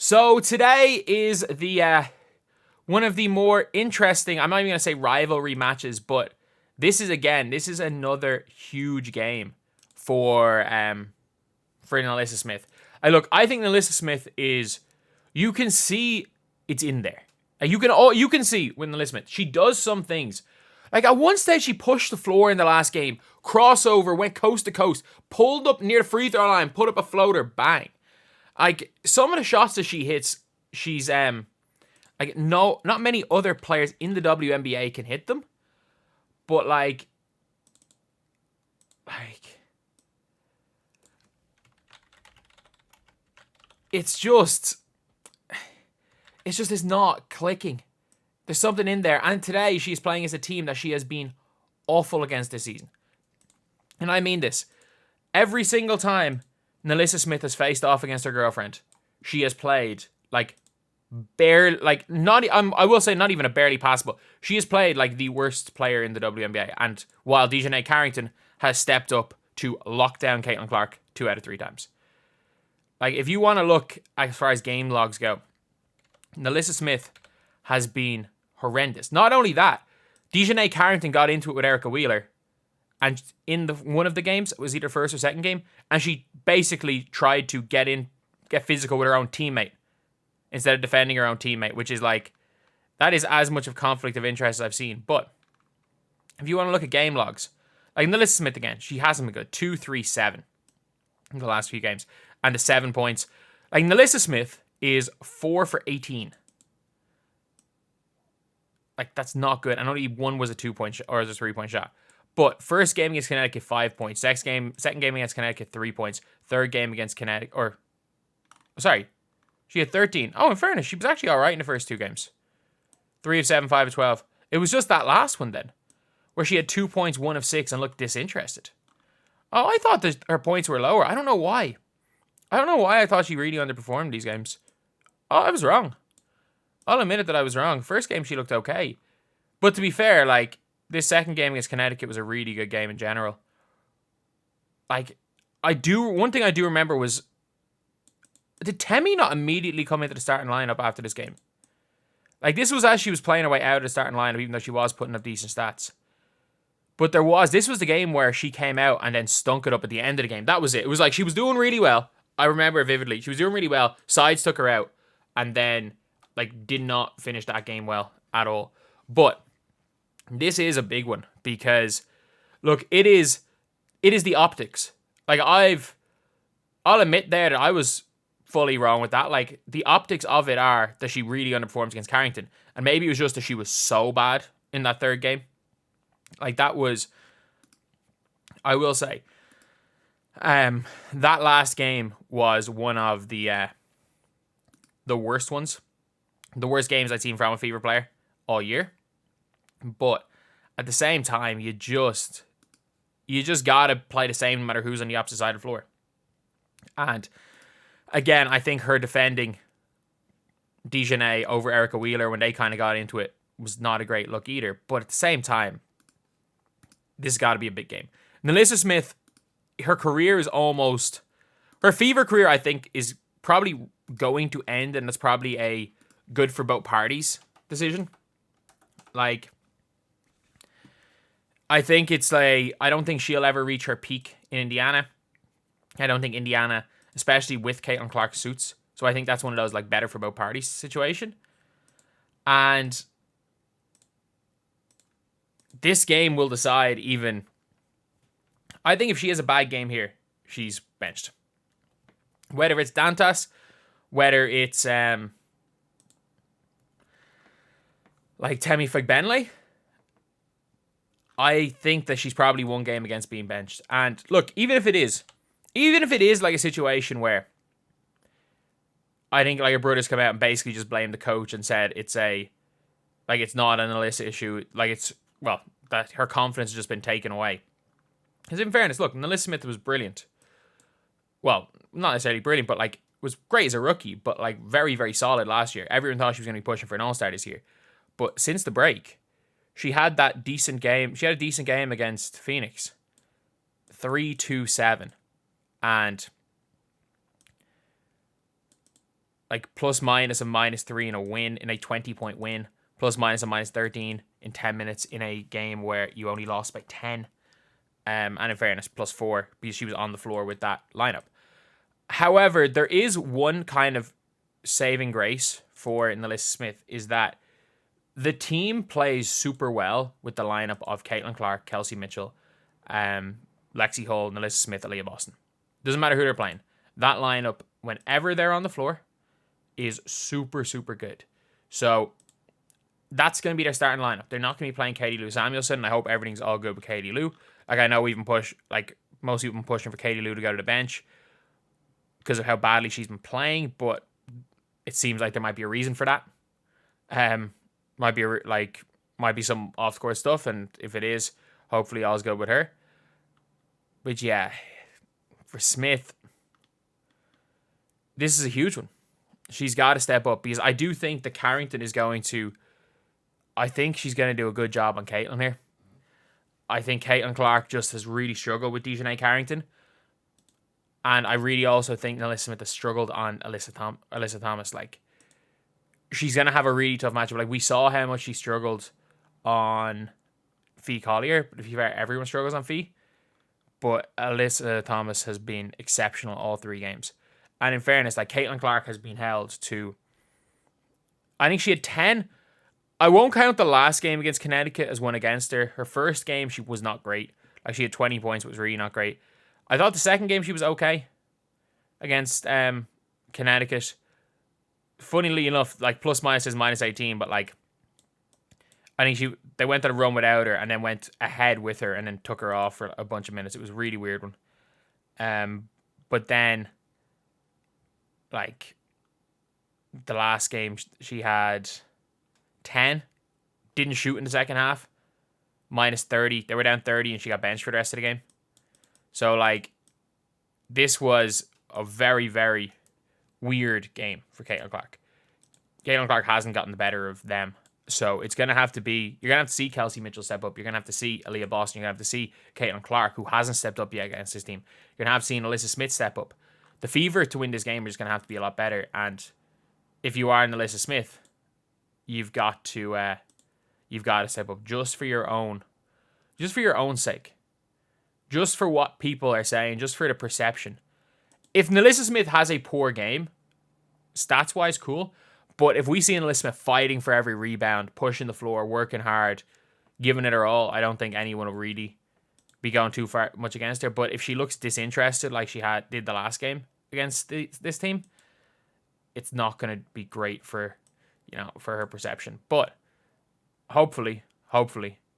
So today is the one of the more interesting, I'm not even going to say rivalry matches, but this is another huge game for Nalyssa Smith. I think Nalyssa Smith you can see it's in there. You can see with Nalyssa Smith, she does some things. Like at one stage, she pushed the floor in the last game, crossover, went coast to coast, pulled up near the free throw line, put up a floater, bang. Like some of the shots that she hits, she's not many other players in the WNBA can hit them. But it's just it's not clicking. There's something in there. And today she's playing as a team that she has been awful against this season. And I mean this. Every single time Nalyssa Smith has faced off against her girlfriend, she has played I will say not even a barely passable. She has played like the worst player in the WNBA. And while Dejanay Carrington has stepped up to lock down Caitlin Clark 2 out of 3 times. Like if you want to look as far as game logs go, Nalyssa Smith has been horrendous. Not only that, Dejanay Carrington got into it with Erica Wheeler, and in one of the games, it was either first or second game, and she basically tried to get physical with her own teammate instead of defending her own teammate, which is that is as much of conflict of interest as I've seen. But if you want to look at game logs, like Nalyssa Smith again, she hasn't been good. 2-3-7 in the last few games, and the 7 points. Like Nalyssa Smith is 4 for 18. Like that's not good. And only one was a 2-point shot or a 3-point shot. But first game against Connecticut, 5 points. Second game against Connecticut, 3 points. Third game against Connecticut, she had 13. Oh, in fairness, she was actually all right in the first 2 games. 3 of 7, 5 of 12. It was just that last one then, where she had 2 points, 1 of 6, and looked disinterested. Oh, I thought that her points were lower. I don't know why. I thought she really underperformed these games. Oh, I was wrong. I'll admit it that I was wrong. First game, she looked okay. But to be fair, this second game against Connecticut was a really good game in general. One thing I do remember was, did Temi not immediately come into the starting lineup after this game? This was as she was playing her way out of the starting lineup, even though she was putting up decent stats. But this was the game where she came out and then stunk it up at the end of the game. That was it. It was she was doing really well. I remember it vividly. She was doing really well. Sides took her out and then did not finish that game well at all. But this is a big one because, look, it is the optics. I'll admit there that I was fully wrong with that. The optics of it are that she really underperforms against Carrington. And maybe it was just that she was so bad in that third game. That was, I will say, that last game was one of the worst ones. The worst games I'd seen from a Fever player all year. But at the same time, you just gotta play the same no matter who's on the opposite side of the floor. And again, I think her defending Dejanay over Erica Wheeler when they kind of got into it was not a great look either. But at the same time, this has got to be a big game. Nalyssa Smith, her career is almost... Her Fever career, I think, is probably going to end, and that's probably a good for both parties decision. I think it's I don't think she'll ever reach her peak in Indiana. I don't think Indiana, especially with Caitlin Clark, suits. So I think that's one of those better for both parties situation. And this game will decide even... I think if she has a bad game here, she's benched. Whether it's Dantas, whether it's Temi Fagbenle, I think that she's probably one game against being benched. And look, even if it is a situation where I think a Bruta's come out and basically just blamed the coach and said it's not an Nalyssa issue, that her confidence has just been taken away. Because in fairness, look, Nalyssa Smith was brilliant. Well, not necessarily brilliant, but was great as a rookie, but very, very solid last year. Everyone thought she was going to be pushing for an All-Star this year. But since the break, she had that decent game. She had a decent game against Phoenix. 3-2-7. And like plus minus a -3 in a win, in a 20-point win, plus minus a -13 in 10 minutes in a game where you only lost by 10. And in fairness, +4 because she was on the floor with that lineup. However, there is one kind of saving grace for Nalyssa Smith, is that the team plays super well with the lineup of Caitlin Clark, Kelsey Mitchell, Lexi Hull, Nalyssa Smith, Aaliyah Boston. Doesn't matter who they're playing. That lineup, whenever they're on the floor, is super, super good. So that's going to be their starting lineup. They're not going to be playing Katie Lou Samuelson, and I hope everything's all good with Katie Lou. Like, I know we even push, like, most people have been pushing for Katie Lou to go to the bench because of how badly she's been playing, but it seems like there might be a reason for that. Might be some off-court stuff, and if it is, hopefully all's good with her. But yeah, for Smith, this is a huge one. She's got to step up, because I do think that Carrington is going to... I think she's going to do a good job on Caitlin here. I think Caitlin Clark just has really struggled with Dejanay Carrington. And I really also think Nalyssa Smith has struggled on Alyssa Thomas. Like, she's going to have a really tough matchup. Like, we saw how much she struggled on Fee Collier. But if you fair, everyone struggles on Fee. But Alyssa Thomas has been exceptional all 3 games. And in fairness, like, Caitlin Clark has been held to... I think she had 10... I won't count the last game against Connecticut as one against her. Her first game, she was not great. Like, she had 20 points, but was really not great. I thought the second game she was okay against Connecticut. Funnily enough, like, plus minus is -18, but like, I think they went on a run without her and then went ahead with her and then took her off for a bunch of minutes. It was a really weird one. But then, like, the last game she had 10, didn't shoot in the second half, -30. They were down 30 and she got benched for the rest of the game. So, like, this was a very, very weird game for Caitlin Clark. Caitlin Clark hasn't gotten the better of them. So it's going to have to be... You're going to have to see Kelsey Mitchell step up. You're going to have to see Aaliyah Boston. You're going to have to see Caitlin Clark, who hasn't stepped up yet against this team. You're going to have to see Nalyssa Smith step up. The fever to win this game is going to have to be a lot better. And if you are Nalyssa Smith, you've got to step up just for your own sake. Just for what people are saying, just for the perception. If Nalyssa Smith has a poor game, stats-wise, cool. But if we see Nalyssa Smith fighting for every rebound, pushing the floor, working hard, giving it her all, I don't think anyone will really be going too far much against her. But if she looks disinterested like she did the last game against this team, it's not going to be great for her perception. But hopefully,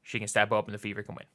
she can step up and the Fever can win.